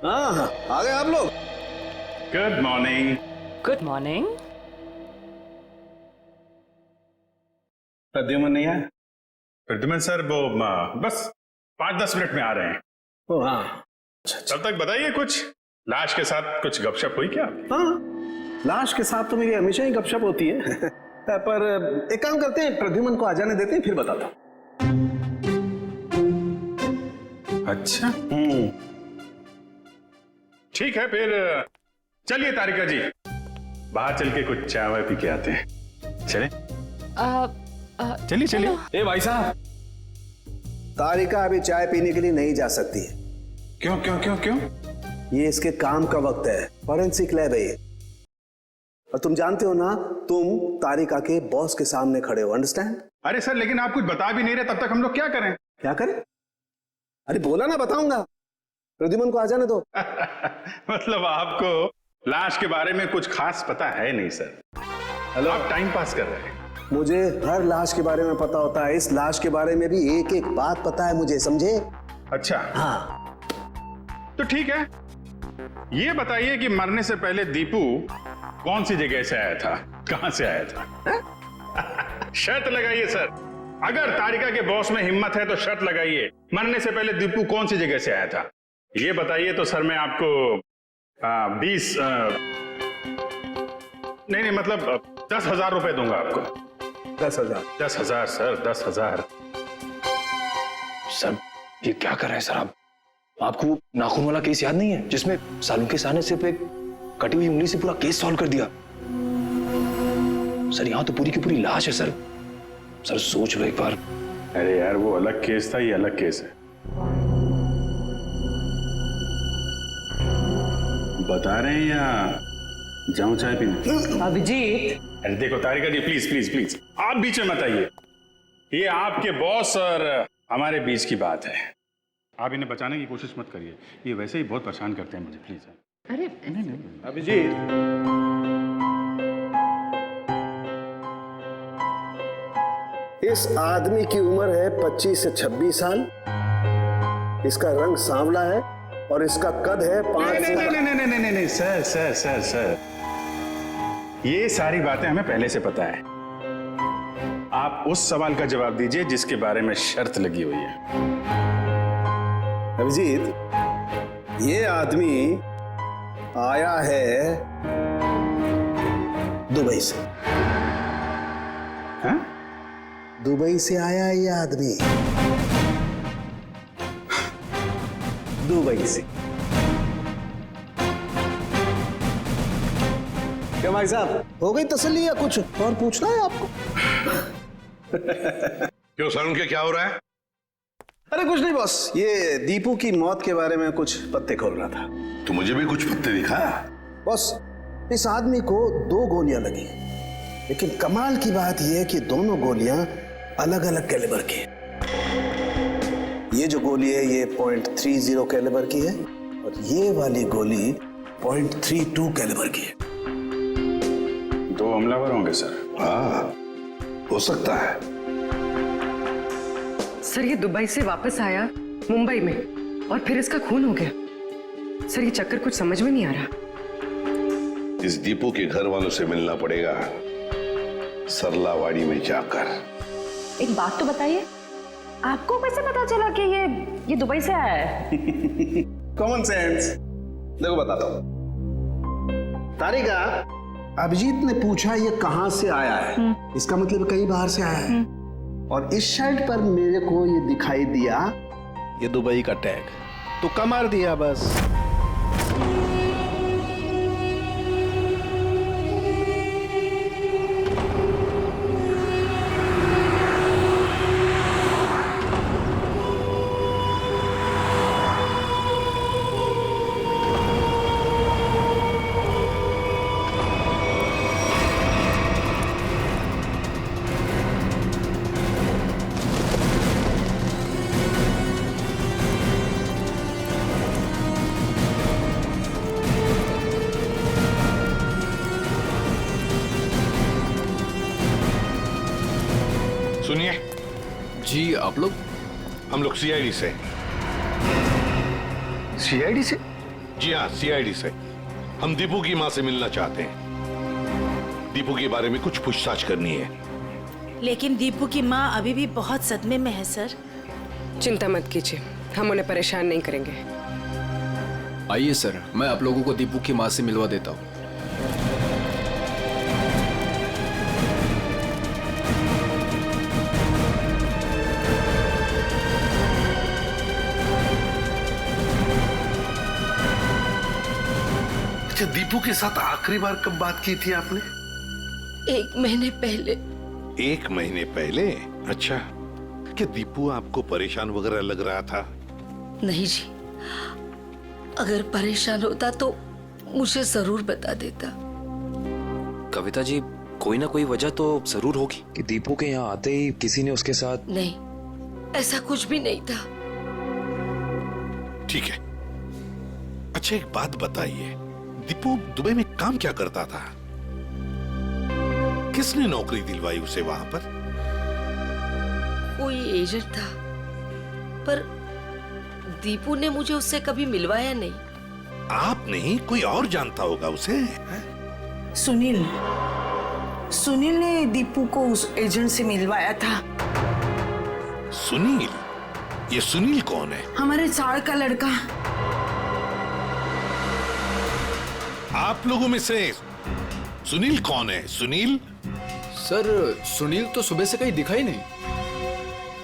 हाँ हाँ, आ गए आप लोग। Good morning. Good morning. Pradyuman नहीं आया? प्रद्युमन सर वो बस 5-10 मिनट में आ रहे हैं। ओ हाँ, तब तक बताइए, कुछ लाश के साथ कुछ गपशप हुई क्या? हाँ, लाश के साथ तो मेरी हमेशा ही गपशप होती है। पर एक काम करते हैं, प्रद्युमन को आ जाने देते हैं, फिर बताता हूँ। अच्छा, ठीक है फिर। चलिए तारिका जी, बाहर चल के कुछ चाय वाय पी के आते हैं। चले? चलिए चलिए। ए भाई साहब, तारिका अभी चाय पीने के लिए नहीं जा सकती है। क्यों क्यों क्यों क्यों? ये इसके काम का वक्त है, फॉरेंसिक लैब है ये। और तुम जानते हो ना, तुम तारिका के बॉस के सामने खड़े हो, अंडरस्टैंड? अरे सर, लेकिन आप कुछ बता भी नहीं रहे, तब तक हम लोग क्या करें? क्या करें? अरे बोला ना, बताऊंगा। प्रद्युमन को आ जाने दो। मतलब आपको लाश के बारे में कुछ खास पता है नहीं सर? हेलो, आप टाइम पास कर रहे हैं। मुझे हर लाश के बारे में पता होता है, इस लाश के बारे में भी एक एक बात पता है मुझे, समझे? अच्छा हाँ, तो ठीक है, ये बताइए कि मरने से पहले दीपू कौन सी जगह से आया था, कहां से आया था? शर्त लगाइए सर, अगर तारिका के बॉस में हिम्मत है तो शर्त लगाइए, मरने से पहले दीपू कौन सी जगह से आया था, ये बताइए तो सर मैं आपको 20 नहीं मतलब 10,000 रुपए दूंगा आपको। 10,000? 10,000 सर, 10,000। सर ये क्या कर रहे हैं सर आप? आपको नाखून वाला केस याद नहीं है जिसमें सालुंके शाह ने सिर्फ एक कटी हुई उंगली से पूरा केस सॉल्व कर दिया? सर यहां तो पूरी की पूरी लाश है सर। सर सोच लो एक बार। अरे यार, वो अलग केस था, ये अलग केस है। बता रहे हैं या जाऊं चाय पीने? अभिजीत, अरे देखो तारिका जी, प्लीज प्लीज प्लीज, आप बीच में मत आइए। ये आपके बॉस और हमारे बीच की बात है, आप इन्हें बचाने की कोशिश मत करिए, ये वैसे ही बहुत परेशान करते हैं मुझे, प्लीज। अरे नहीं। अभिजीत, इस आदमी की उम्र है 25 से 26 साल, इसका रंग सांवला है और इसका कद है 5 से... नहीं सर सर सर सर, ये सारी बातें हमें पहले से पता है। आप उस सवाल का जवाब दीजिए जिसके बारे में शर्त लगी हुई है। अभिजीत, ये आदमी आया है दुबई से। हाँ? दुबई से आया है ये आदमी, दुबई से। क्या भाई साहब, हो गई तसल्ली या कुछ और पूछना है आपको? क्यों सालुंके, क्या हो रहा है? अरे कुछ नहीं बॉस, ये दीपू की मौत के बारे में कुछ पत्ते खोल रहा था। तो मुझे भी कुछ पत्ते दिखा। बॉस, इस आदमी को 2 गोलियां लगी, लेकिन कमाल की बात यह है कि दोनों गोलियां अलग अलग कैलिबर की। ये जो गोली है ये .30 कैलिबर की है और ये वाली गोली .32 कैलिबर की है। 2 हमलावर होंगे सर। हाँ, हो सकता है। सर ये दुबई से वापस आया मुंबई में और फिर इसका खून हो गया। सर ये चक्कर कुछ समझ में नहीं आ रहा। इस दीपू के घर वालों से मिलना पड़ेगा, सरलावाड़ी में जाकर। एक बात तो बताइए, आपको कैसे पता चला कि ये दुबई से आया है? Common sense. देखो बताता हूं। तारिका, अभिजीत ने पूछा ये कहां से आया है, इसका मतलब कहीं बाहर से आया है। और इस शर्ट पर मेरे को ये दिखाई दिया, ये दुबई का टैग, तो कमार दिया बस। सुनिए जी, आप लोग? हम लोग सीआईडी से। सीआईडी से? जी हाँ, सीआईडी से। हम दीपू की माँ से मिलना चाहते हैं। दीपू के बारे में कुछ पूछताछ करनी है। लेकिन दीपू की माँ अभी भी बहुत सदमे में है सर। चिंता मत कीजिए, हम उन्हें परेशान नहीं करेंगे। आइए सर, मैं आप लोगों को दीपू की माँ से मिलवा देता हूँ। अच्छा, दीपू के साथ आखिरी बार कब बात की थी आपने? 1 महीने पहले। 1 महीने पहले? अच्छा, क्या दीपू आपको परेशान वगैरह लग रहा था? नहीं जी, अगर परेशान होता तो मुझे जरूर बता देता। कविता जी, कोई ना कोई वजह तो जरूर होगी कि दीपू के यहाँ आते ही किसी ने उसके साथ। नहीं, ऐसा कुछ भी नहीं था। ठीक है। अच्छा, एक बात बताइए, दीपू दुबई में काम क्या करता था? किसने नौकरी दिलवाई उसे वहां पर? कोई एजेंट था, पर दीपू ने मुझे उससे कभी मिलवाया नहीं। आप नहीं, कोई और जानता होगा उसे? सुनील ने दीपू को उस एजेंट से मिलवाया था। सुनील? ये सुनील कौन है? हमारे साड़ का लड़का। आप लोगों में से सुनील कौन है? सुनील? सर, सुनील तो सुबह से कहीं दिखा ही नहीं।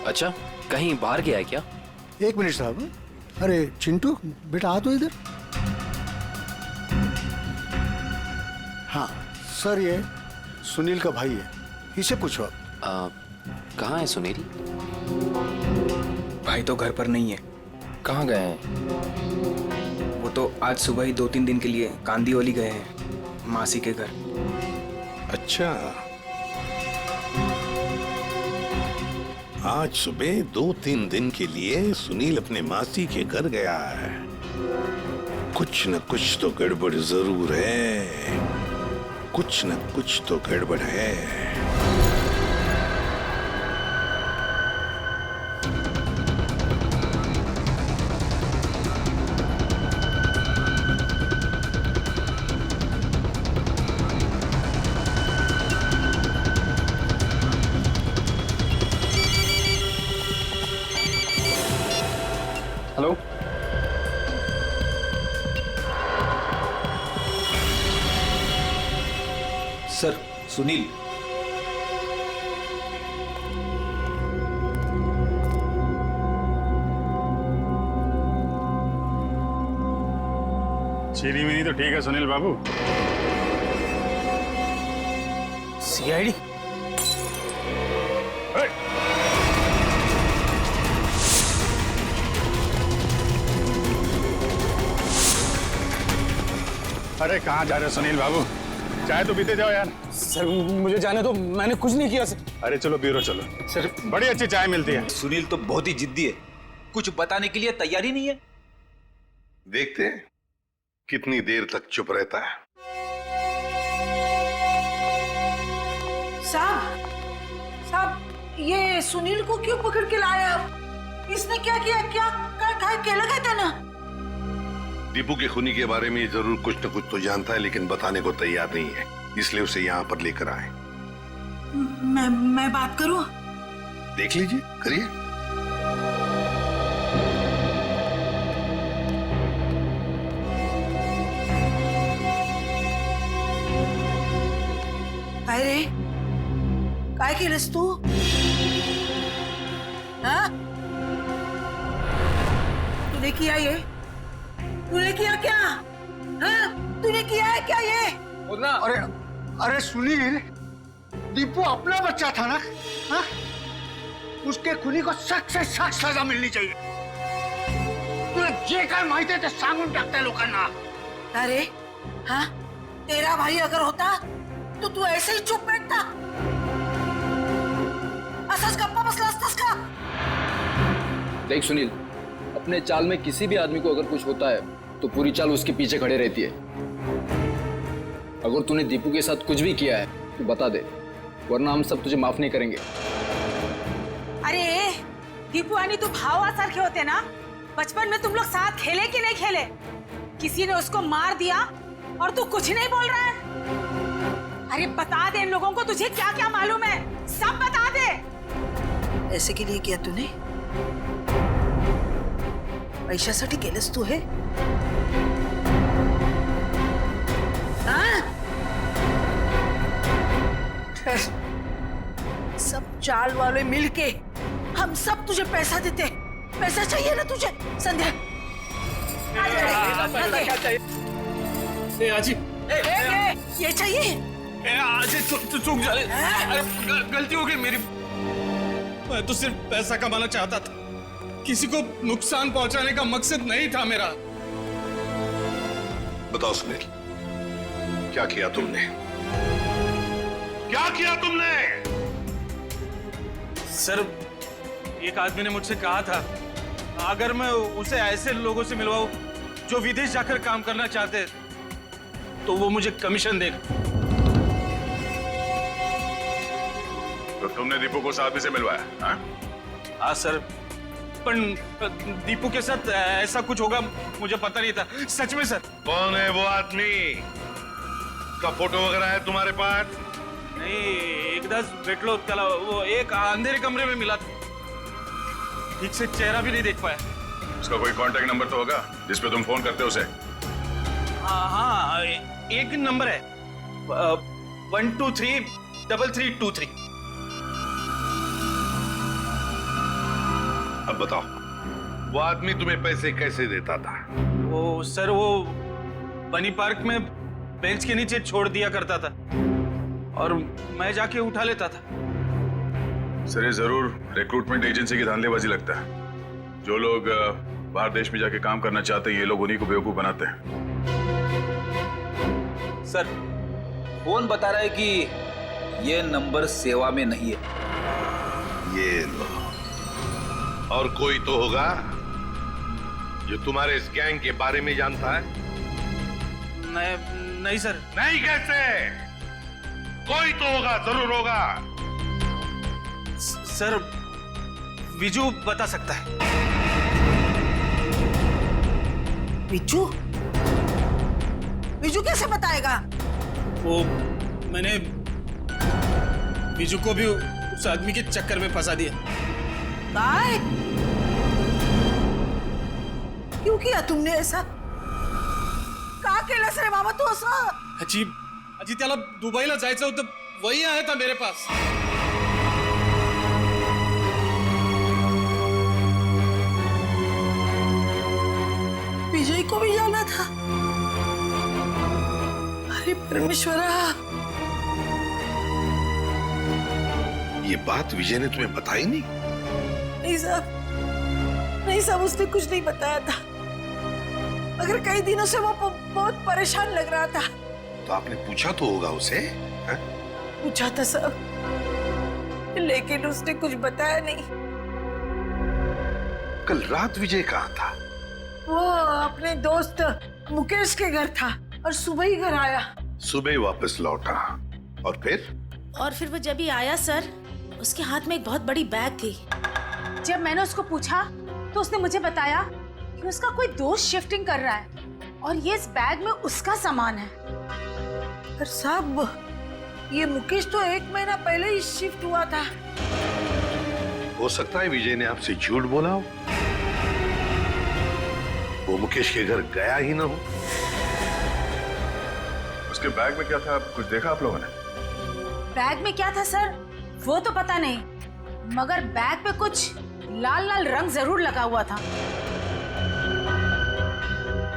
अच्छा, कहीं बाहर गया है क्या? 1 मिनट साहब। अरे चिंटू बेटा, आ तो इधर। हाँ सर, ये सुनील का भाई है, इसे पूछो आप। कहाँ है सुनील? भाई तो घर पर नहीं है। कहाँ गए हैं? वो तो आज सुबह ही 2-3 दिन के लिए कांदीवली गए हैं, मासी के घर। अच्छा, आज सुबह 2-3 दिन के लिए सुनील अपने मासी के घर गया है। कुछ न कुछ तो गड़बड़ जरूर है। कुछ न कुछ तो गड़बड़ है। Hello, sir, Sunil. चीनी मिनी तो ठीक है सुनील बाबू। सीआईडी? अरे कहाँ जा रहे हो सुनील बाबू? चाय तो पीते जाओ यार। सर मुझे जाने दो, मैंने कुछ नहीं किया सर। अरे चलो ब्यूरो चलो। सर बड़ी अच्छी चाय मिलती है। सुनील तो बहुत ही जिद्दी है, कुछ बताने के लिए तैयार ही नहीं है। देखते हैं कितनी देर तक चुप रहता है। साहब, ये सुनील को क्यों पकड़ के लाया आप? इसने क्या किया? क्या लगा था ना? दीपू के खूनी के बारे में जरूर कुछ न कुछ तो जानता है, लेकिन बताने को तैयार नहीं है, इसलिए उसे यहाँ पर लेकर आए। मैं बात करूं? देख लीजिए, करिए। अरे काय केलंस तू? हाँ? तूने किया ये? तूने किया क्या? हाँ? तूने किया है क्या ये? अरे सुनील, दीपू अपना बच्चा था ना? हाँ? उसके खुनी को सख्त से सख्त सजा मिलनी चाहिए। तुला जे काय माहिती आहे ते सांगून टाकताय लोकांना। अरे हाँ, तेरा भाई अगर होता तो तू ऐसे ही चुप बैठता? असंच गप्पा बसला असतास का? देख सुनील, अपने चाल में किसी भी आदमी को अगर कुछ होता है तो पूरी चाल उसके पीछे खड़े रहती है। अगर तूने दीपू के साथ कुछ भी किया है तो बता दे, वरना हम सब तुझे माफ नहीं करेंगे। अरे दीपू आणि तू भावासारखे होते ना? बचपन में तुम लोग साथ खेले कि नहीं खेले? किसी ने उसको मार दिया और तू कुछ नहीं बोल रहा है? अरे बता दे इन लोगों को तुझे क्या क्या मालूम है, सब बता दे। ऐसे के लिए किया तूने? पैशासाठी केलंस तू हे? सब चाल वाले मिलके हम सब तुझे पैसा देते। पैसा चाहिए ना तुझे संध्या? आजी ये चाहिए? आजी चूक जा गलती हो गई मेरी। मैं तो सिर्फ पैसा कमाना चाहता था, किसी को नुकसान पहुंचाने का मकसद नहीं था मेरा। बताओ सुनील, क्या किया तुमने? क्या किया तुमने? सर, एक आदमी ने मुझसे कहा था अगर मैं उसे ऐसे लोगों से मिलवाऊं जो विदेश जाकर काम करना चाहते तो वो मुझे कमीशन देगा। तो तुमने दीपू को उस आदमी से मिलवाया? हाँ सर, पर दीपू के साथ ऐसा कुछ होगा मुझे पता नहीं था, सच में सर। कौन है वो आदमी? का फोटो वगैरह है तुम्हारे पास? नहीं, एकदाच भेटलो त्याला, वो एक अंधेरे कमरे में मिला था, ठीक से चेहरा भी नहीं देख पाया। उसका कोई कांटेक्ट नंबर तो होगा जिस पे तुम फोन करते हो उसे? हाँ, एक नंबर है 1233323। अब बताओ, वो आदमी तुम्हें पैसे कैसे देता था? वो सर, वो बनी पार्क में बेंच के नीचे छोड़ दिया करता था और मैं जाके उठा लेता था। सर, ये जरूर रिक्रूटमेंट एजेंसी की धांधलेबाजी लगता है। जो लोग बाहर देश में जाके काम करना चाहते हैं, ये लोग उन्हीं को बेवकूफ बनाते हैं। सर, फोन बता रहा है कि ये नंबर सेवा में नहीं है। ये लो। और कोई तो होगा जो तुम्हारे इस गैंग के बारे में जानता है? नहीं सर। नहीं कैसे? कोई तो होगा, जरूर होगा। सर, विजू बता सकता है। विजू? विजू कैसे बताएगा? वो मैंने विजू को भी उस आदमी के चक्कर में फंसा दिया। काय? क्यों किया तुमने ऐसा? का केलंस रे बाबा तू असं? अजी त्याला दुबईला जायचं होतं, वही आया था मेरे पास। विजय को भी जाना था? अरे परमेश्वरा, ये बात विजय ने तुम्हें बताई नहीं? नहीं साहब, उसने कुछ नहीं बताया था, मगर कई दिनों से वो बहुत परेशान लग रहा था। तो आपने पूछा तो होगा उसे? है? पूछा था साहब, लेकिन उसने कुछ बताया नहीं। कल रात विजय कहाँ था? वो अपने दोस्त मुकेश के घर था और सुबह ही घर आया। सुबह ही वापस लौटा। और फिर वो जब ही आया सर, उसके हाथ में एक बहुत बड़ी बैग थी। जब मैंने उसको पूछा तो उसने मुझे बताया कि उसका कोई दोस्त शिफ्टिंग कर रहा है और ये इस बैग में उसका सामान है। पर साहब, ये मुकेश तो 1 महीना पहले ही शिफ्ट हुआ था। हो सकता है विजय ने आपसे झूठ बोला हो, वो मुकेश के घर गया ही ना हो। उसके बैग में क्या था, कुछ देखा आप लोगों ने? बैग में क्या था सर वो तो पता नहीं, मगर बैग पे कुछ लाल लाल रंग जरूर लगा हुआ था।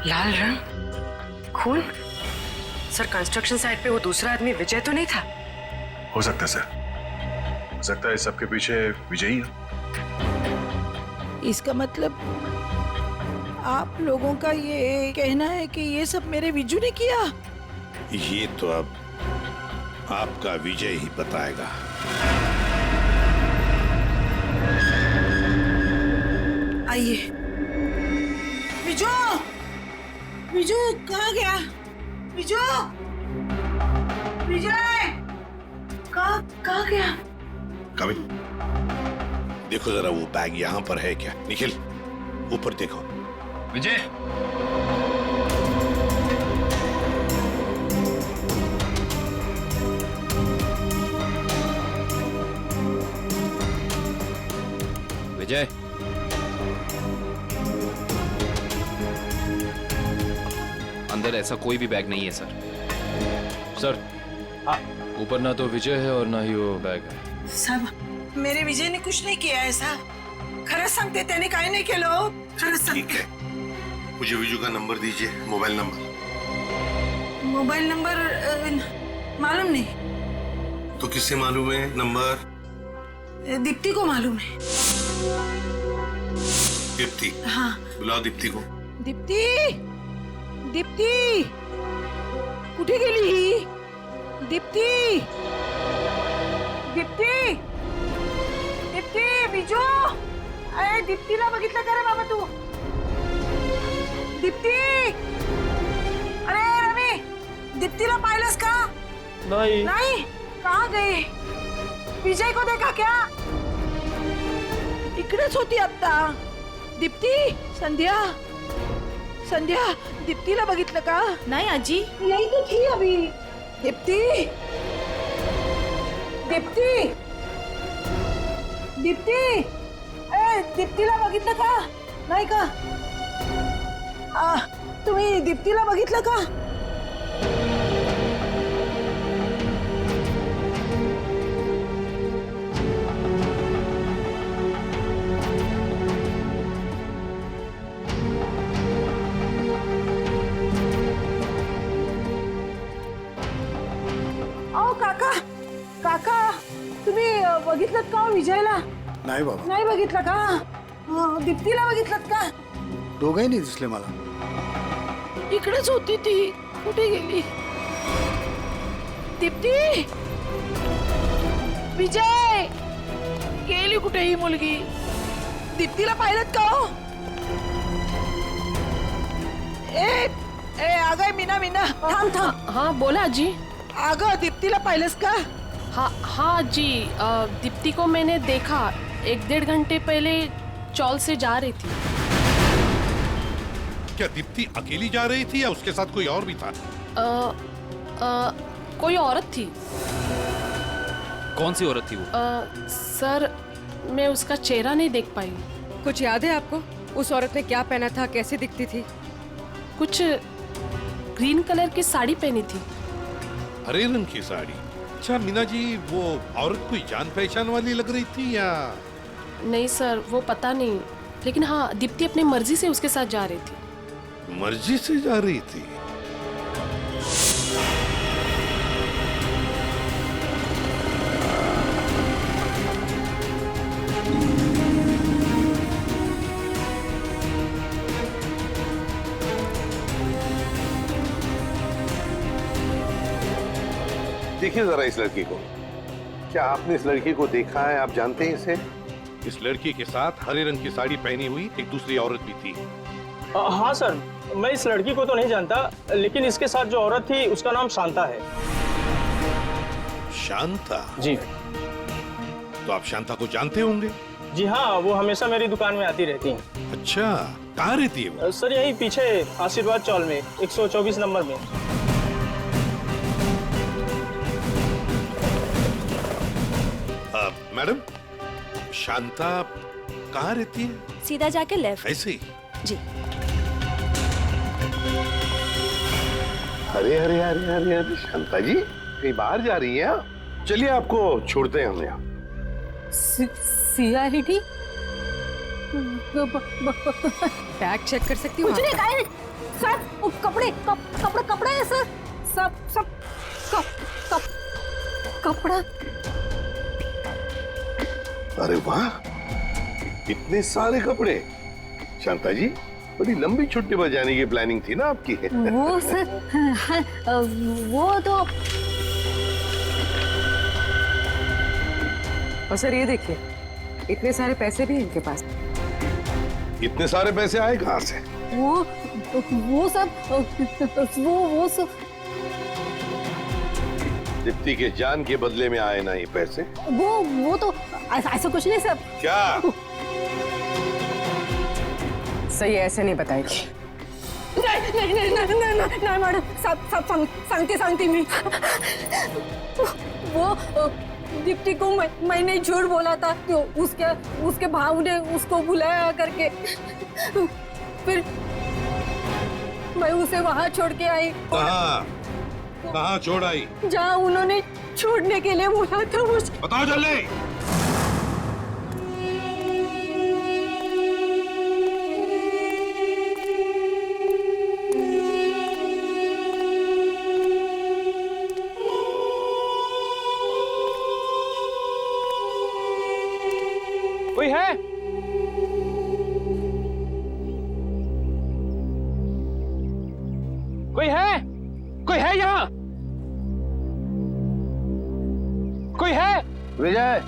लाल रंग? खून? सर, कंस्ट्रक्शन साइट पे वो दूसरा आदमी विजय तो नहीं था? हो सकता है सर, हो सकता है इस सबके पीछे विजय ही है। इसका मतलब आप लोगों का ये कहना है कि ये सब मेरे विजू ने किया? ये तो अब आपका विजय ही बताएगा। आइए। विजू, विजू कहाँ गया? विजू, विजय कहाँ गया? कविन, देखो जरा वो बैग यहाँ पर है क्या? निखिल, ऊपर देखो। विजय, अंदर ऐसा कोई भी बैग नहीं है सर। सर ऊपर ना तो विजय है और ना ही वो बैग है। साहब मेरे विजय ने कुछ नहीं किया है साहब। खरंच सांगते त्याने काय नाही केलं। खरंच सांगते। मुझे विजू का नंबर दीजिए, मोबाइल नंबर। मोबाइल नंबर मालूम नहीं। तो किससे मालूम है नंबर? दीप्ति को मालूम है। दीप्ति? हाँ। बुलाओ दीप्ति को। दीप्ति, दीप्ति कुठे गेली ही? दीप्ति, दीप्ति, दीप्ति, विजू, अरे दीप्तीला बघितलं का रे बाबा तू? दीप्ति, अरे रवि, दीप्तीला पाहिलंस का? नहीं। नहीं? कहाँ गई? विजय को देखा क्या? इकडेच होती आता। दीप्ति, संध्या, संध्या, दीप्तीला बघितलं का? नहीं आजी, यही तो थी अभी। दीप्ति, दीप्ति, दीप्ति, ए दीप्तीला बघितलं का? नाही का? तुम्ही दीप्तीला बघितलं का? काका, काका तुम्ही बघितलं का विजयला? नाही बाबा, नाही बघितलं का? दीप्तीला बघितलं का? दोघंही नाही दिसले मला। इकडेच होती ती, कुठे गेली? दीप्ती, विजय गेली कुठे ही मुलगी? दीप्तीला पाहिलं का हो? ए अगं मीना, मीना थांब थांब। हाँ बोला जी। अगं दीप्तीला पाहिलंस का? हाँ जी, दीप्ति को मैंने देखा 1-1.5 घंटे पहले चौल से जा रही थी। क्या दीप्ति अकेली जा रही थी या उसके साथ कोई और भी था? कोई औरत थी। कौन सी औरत थी वो? सर मैं उसका चेहरा नहीं देख पाई। कुछ याद है आपको? उस औरत ने क्या पहना था, कैसे दिखती थी? कुछ ग्रीन कलर की साड़ी पहनी थी। हरे रंग की साड़ी? अच्छा मीना जी, वो औरत कोई जान पहचान वाली लग रही थी या? नहीं सर, वो पता नहीं, लेकिन हाँ दीप्ति अपनी मर्जी से उसके साथ जा रही थी। मर्जी से जा रही थी? देखिए जरा इस लड़की को। क्या आपने इस लड़की को देखा है? आप जानते हैं इसे? इस लड़की के साथ हरे रंग की साड़ी पहनी हुई एक दूसरी औरत भी थी। हाँ सर, मैं इस लड़की को तो नहीं जानता, लेकिन इसके साथ जो औरत थी उसका नाम शांता है। शांता? जी। तो आप शांता को जानते होंगे? जी हाँ, वो हमेशा मेरी दुकान में आती रहती हैं। अच्छा, कहाँ रहती है वो? सर यही पीछे आशीर्वाद चौल में 124 नंबर में। मैडम, शांता कहाँ रहती है? सीधा जाके लेफ्ट। ऐसे ही? जी। अरे अरे अरे अरे अरे शांता जी, कहीं बाहर जा रही हैं? चलिए आपको छोड़ते हैं हम यहाँ। सीआईडी बैग चेक कर सकती हूँ? कुछ नहीं, काय नहीं सर, वो कपड़े कपड़े हैं सर, सब कपड़ा। अरे वाह, इतने सारे कपड़े। शांता जी, बड़ी लंबी छुट्टी पर जाने की प्लानिंग थी ना आपकी? वो सर, वो तो। और सर ये देखिए, इतने सारे पैसे भी इनके पास। इतने सारे पैसे आए कहाँ से? वो सब दीप्ति के जान के बदले में आए ना ये पैसे? वो तो ऐसा कुछ नहीं सर। क्या? सही ऐसे नहीं बताएगी। नहीं मैडम, सब सांगते मी। वो दीप्ति को मैंने झूठ बोला था कि उसके भाव ने उसको बुलाया करके। फिर मैं उसे वहाँ छोड़ के आई। कहाँ छोड़ आई? जहाँ उन्होंने छोड़ने के लिए बोला था मुझे। बताओ जल्दी। कोई है? कोई है? कोई है यहाँ? कोई है? विजय,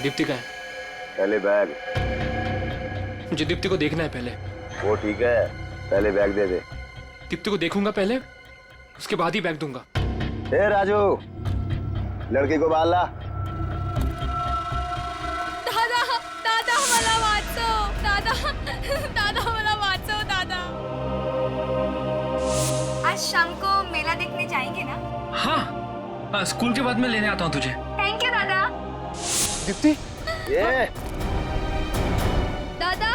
दीप्ति का है? पहले बैग। मुझे दीप्ति को देखना है पहले। वो ठीक है, पहले बैग दे दे। दीप्ति को देखूंगा पहले, उसके बाद ही बैग दूंगा। ए राजू, लड़की को बाल ला। दादा, दादा मला वाचव, दादा, दादा मला वाचव, दादा। आज शाम को मेला देखने जाएंगे ना? हाँ, स्कूल के बाद मैं लेने आता हूँ तुझे। थैंक यू दादा। दीप्ति, ये दादा,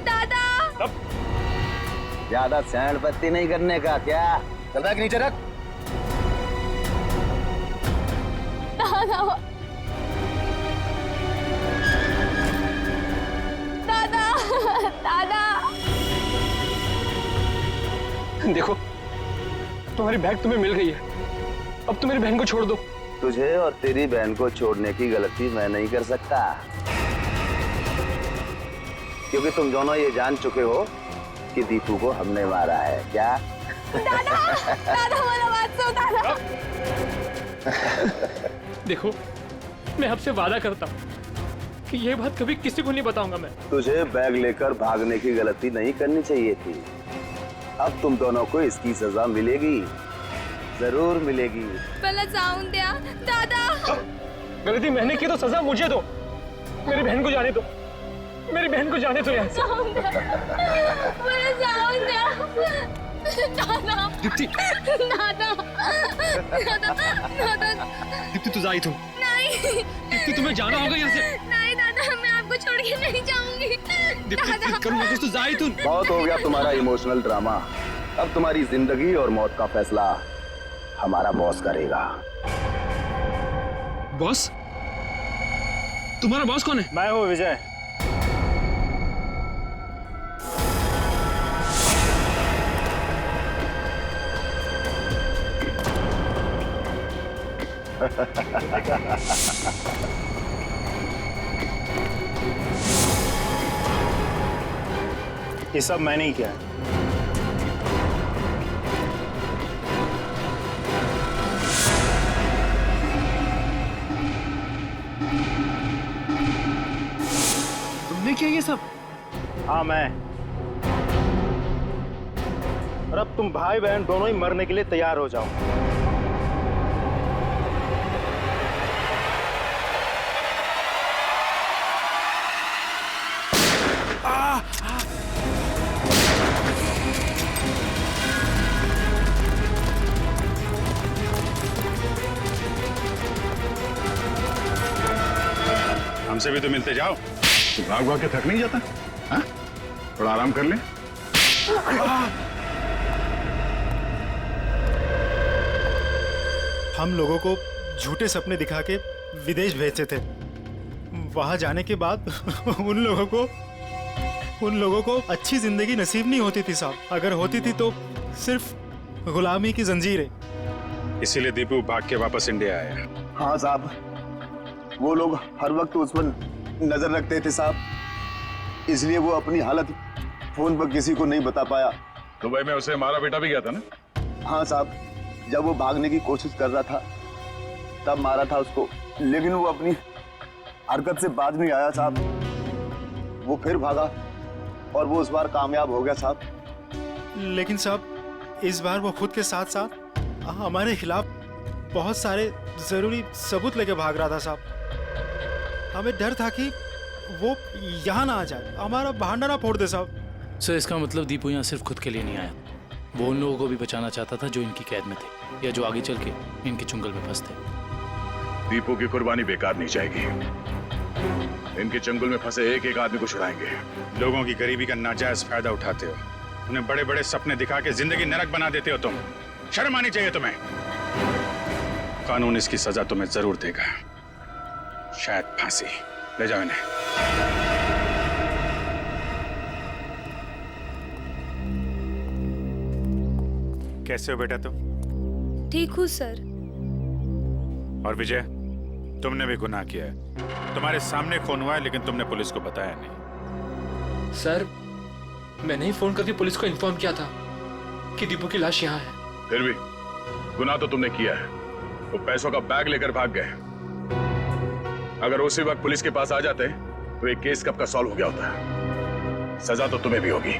दादा। ज्यादा सैंड पत्ती नहीं करने का क्या? चल बैग नीचे रख। दादा, दादा, दादा। देखो, तुम्हारी बैग तुम्हें मिल गई है। अब तुम मेरी बहन को छोड़ दो। तुझे और तेरी बहन को छोड़ने की गलती मैं नहीं कर सकता, क्योंकि तुम दोनों ये जान चुके हो कि दीपू को हमने मारा है। क्या? दादा, दादा मला वाचव, दादा। देखो, मैं आपसे वादा करता हूँ कि ये बात कभी किसी को नहीं बताऊंगा मैं। तुझे बैग लेकर भागने की गलती नहीं करनी चाहिए थी। अब तुम दोनों को इसकी सजा मिलेगी, जरूर मिलेगी। पहले जाऊं द्या, दादा। गलती मैंने की तो सजा मुझे दो। मेरी बहन को जाने दो, मेरी बहन को जाने दो यहाँ से। पहले जाऊं द्या, दादा। दीप्ति, दादा, दादा, दादा। दीप्ति तू जा ही तुम। नहीं। दीप्ति तुम्हें जाना होगा यहाँ से। नहीं दादा, मैं आपको छोड़ के नहीं जाऊंगी। दीप्ति जिद करूंगा तो जा ही तुम। बहुत हो गया तुम्हारा इमोशनल ड्रामा। अब तुम्हारी जिंदगी और मौत का फैसला हमारा बॉस करेगा। बॉस? तुम्हारा बॉस कौन है? मैं हूँ विजय। ये सब मैंने ही किया है। तुमने किया ये सब? हाँ मैं। और अब तुम भाई बहन दोनों ही मरने के लिए तैयार हो जाओ। हमसे भी तो मिलते जाओ। तो भाग भाग के थक नहीं जाता? हाँ? थोड़ा आराम कर ले। हम लोगों को झूठे सपने दिखा के विदेश भेजते थे। वहां जाने के बाद उन लोगों को अच्छी जिंदगी नसीब नहीं होती थी साहब। अगर होती थी तो सिर्फ गुलामी की जंजीरें। इसीलिए दीपू भाग के वापस इंडिया आया। हाँ साहब, वो लोग हर वक्त उस पर नजर रखते थे साहब, इसलिए वो अपनी हालत फोन पर किसी को नहीं बता पाया। दुबई में उसे मारा बेटा भी गया था ना? हाँ साहब, जब वो भागने की कोशिश कर रहा था तब मारा था उसको, लेकिन वो अपनी हरकत से बाज नहीं आया साहब। वो फिर भागा और वो इस बार कामयाब हो गया साहब। लेकिन साहब इस बार वो खुद के साथ साथ हमारे खिलाफ बहुत सारे जरूरी सबूत लेके भाग रहा था साहब। हमें डर था कि वो यहाँ ना आ जाए, हमारा भांडा ना फोड़ दे साहब। सर इसका मतलब दीपू यहाँ सिर्फ खुद के लिए नहीं आया, वो उन लोगों को भी बचाना चाहता था जो इनकी कैद में थे या जो आगे चल के इनके चुंगल में फंसते। दीपू की कुर्बानी बेकार नहीं जाएगी। इनके चंगुल में फंसे एक एक आदमी को छुड़ाएंगे। लोगों की गरीबी का नाजायज फायदा उठाते हो, उन्हें बड़े बड़े सपने दिखा के जिंदगी नरक बना देते हो तुम। शर्म आनी चाहिए तुम्हें। कानून इसकी सजा तुम्हें जरूर देगा, शायद फांसी। ले जाओ इन्हें। कैसे हो बेटा तुम? ठीक हूँ सर। और विजय, तुमने भी गुनाह किया है। तुम्हारे सामने खून हुआ है लेकिन तुमने पुलिस को बताया नहीं। सर मैंने ही फोन करके पुलिस को इन्फॉर्म किया था कि दीपू की लाश यहाँ है। फिर भी गुनाह तो तुमने किया है। वो पैसों का बैग लेकर भाग गए। अगर उसी वक्त पुलिस के पास आ जाते तो ये केस कब का सॉल्व हो गया होता। सजा तो तुम्हें भी होगी।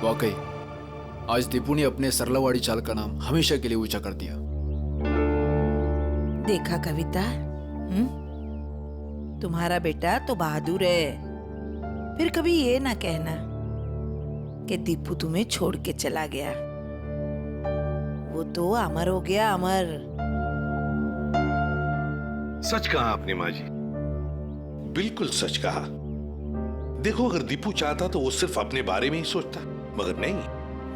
वाकई आज दीपू ने अपने सरलावाड़ी चाल का नाम हमेशा के लिए ऊंचा कर दिया। देखा कविता, तुम्हारा बेटा तो बहादुर है। फिर कभी ये ना कहना कि दीपू तुम्हें छोड़ के चला गया। वो तो अमर हो गया, अमर। सच कहा आपने माँ जी, बिल्कुल सच कहा। देखो अगर दीपू चाहता तो वो सिर्फ अपने बारे में ही सोचता, मगर नहीं,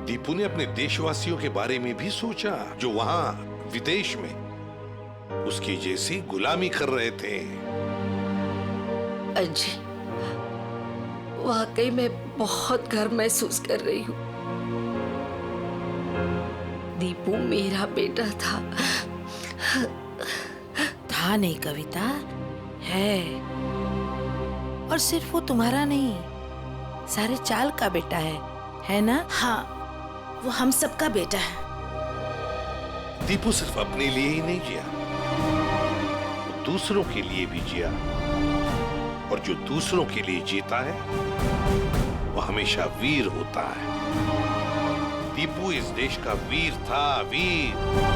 दीपू ने अपने देशवासियों के बारे में भी सोचा जो वहां विदेश में उसकी जैसी गुलामी कर रहे थे। अजी वाकई मैं बहुत गर्व महसूस कर रही हूँ। दीपू मेरा बेटा था। था नहीं कविता, है। और सिर्फ वो तुम्हारा नहीं, सारे चाल का बेटा है ना? हाँ, वो हम सबका बेटा है। दीपू सिर्फ अपने लिए ही नहीं जिया, वो दूसरों के लिए भी जिया। और जो दूसरों के लिए जीता है वो हमेशा वीर होता है। दीपू इस देश का वीर था, वीर।